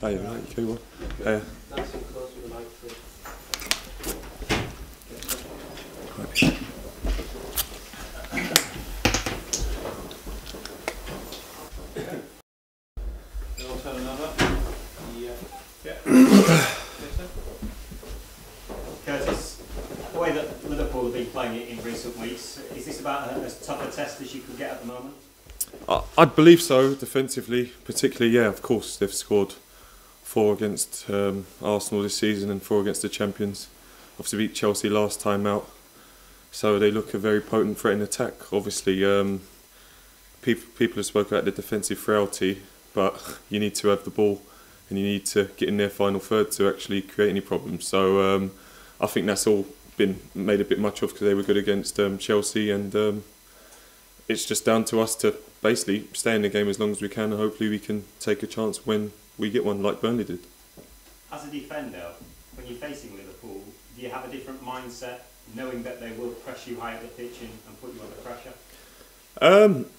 Hey, right, you cool one? Hey. Nice and close with the mic, please. You also have another? Yeah. Curtis, the way that Liverpool have been playing it in recent weeks, is this about as tough a test as you could get at the moment? I'd believe so, defensively, particularly, yeah, of course, they've scored 4 against Arsenal this season and 4 against the champions. Obviously beat Chelsea last time out, so they look a very potent threat in attack. Obviously, people have spoken about the defensive frailty, but you need to have the ball and you need to get in their final third to actually create any problems. So I think that's all been made a bit much of because they were good against Chelsea, and it's just down to us to basically stay in the game as long as we can, and hopefully we can take a chance when we get one like Burnley did. As a defender, when you're facing Liverpool, do you have a different mindset, knowing that they will press you high at the pitch and put you under pressure?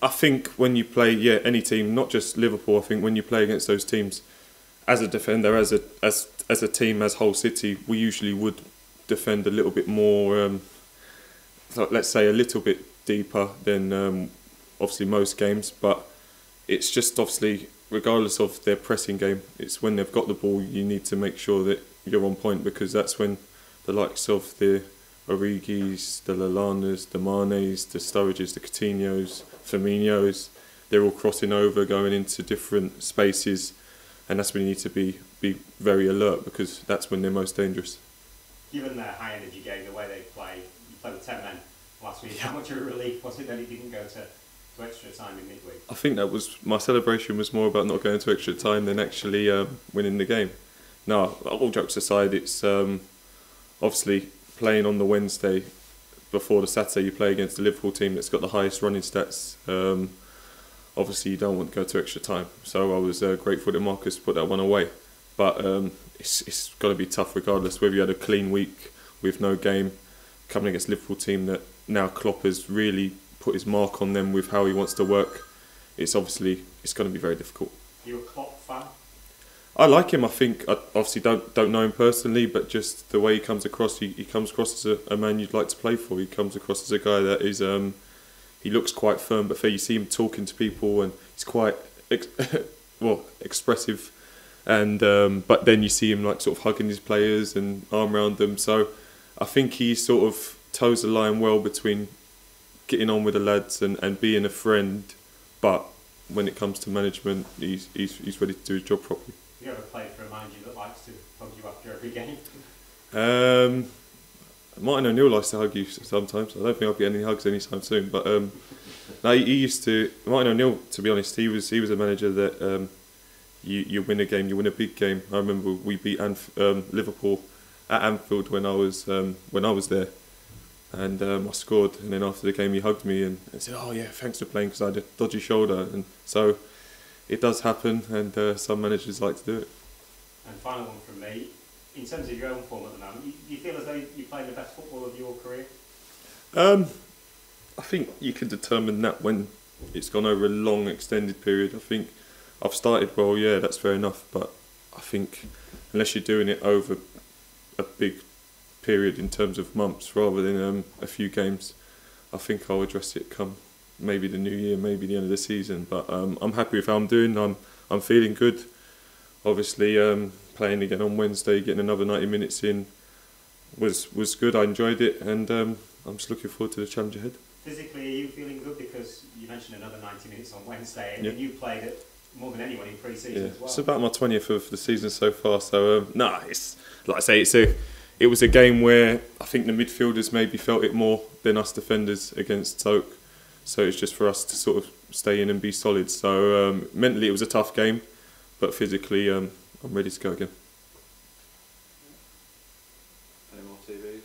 I think when you play, any team, not just Liverpool, I think when you play against those teams, as a defender, as a team, as Hull City, we usually would defend a little bit more, let's say a little bit deeper than obviously most games, but it's just obviously, regardless of their pressing game, it's when they've got the ball you need to make sure that you're on point, because that's when the likes of the Origis, the Lallanas, the Manes, the Sturridges, the Coutinhos, Firminos, they're all crossing over, going into different spaces, and that's when you need to be very alert, because that's when they're most dangerous. Given their high energy game, the way they play, you played with 10 men last week, how much of a relief was it that it didn't go to extra time in midweek? I think that was, my celebration was more about not going to extra time than actually winning the game. No, all jokes aside, it's obviously playing on the Wednesday before the Saturday you play against the Liverpool team that's got the highest running stats. Obviously you don't want to go to extra time, so I was grateful that Marcus put that one away. But it's got to be tough regardless, whether you had a clean week with no game, coming against a Liverpool team that now Klopp has really put his mark on them with how he wants to work. It's going to be very difficult. Are you a Klopp fan? I like him. I think I obviously don't know him personally, but just the way he comes across, he comes across as a man you'd like to play for. He comes across as a guy that is, he looks quite firm but fair. You see him talking to people and he's quite expressive, and but then you see him like sort of hugging his players and arm around them. So I think he sort of toes the line well between getting on with the lads and being a friend, but when it comes to management, he's ready to do his job properly. Have you ever played for a manager that likes to hug you after every game? Martin O'Neill likes to hug you sometimes. I don't think I'll get any hugs anytime soon. But no, he used to. Martin O'Neill, to be honest, he was a manager that you win a game, you win a big game. I remember we beat Liverpool at Anfield when I was there, and I scored. And then after the game, he hugged me and said, "Oh yeah, thanks for playing," because I had a dodgy shoulder. And so it does happen, and some managers like to do it. And final one from me. In terms of your own form at the moment, you feel as though you're playing the best football of your career? I think you can determine that when it's gone over a long, extended period. I think I've started well, yeah, that's fair enough. But I think unless you're doing it over a big period in terms of months rather than a few games, I think I'll address it come maybe the new year, maybe the end of the season. But I'm happy with how I'm doing. I'm feeling good. Obviously, playing again on Wednesday, getting another 90 minutes in was good. I enjoyed it, and I'm just looking forward to the challenge ahead. Physically, are you feeling good? Because you mentioned another 90 minutes on Wednesday, and you played it more than anyone in pre-season as well. It's about my 20th of the season so far. So it's like I say, it was a game where I think the midfielders maybe felt it more than us defenders against Stoke. So it's just for us to sort of stay in and be solid. So mentally, it was a tough game, but physically, I'm ready to go again. Any more TVs?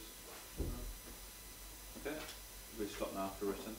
Okay, we stop now for written.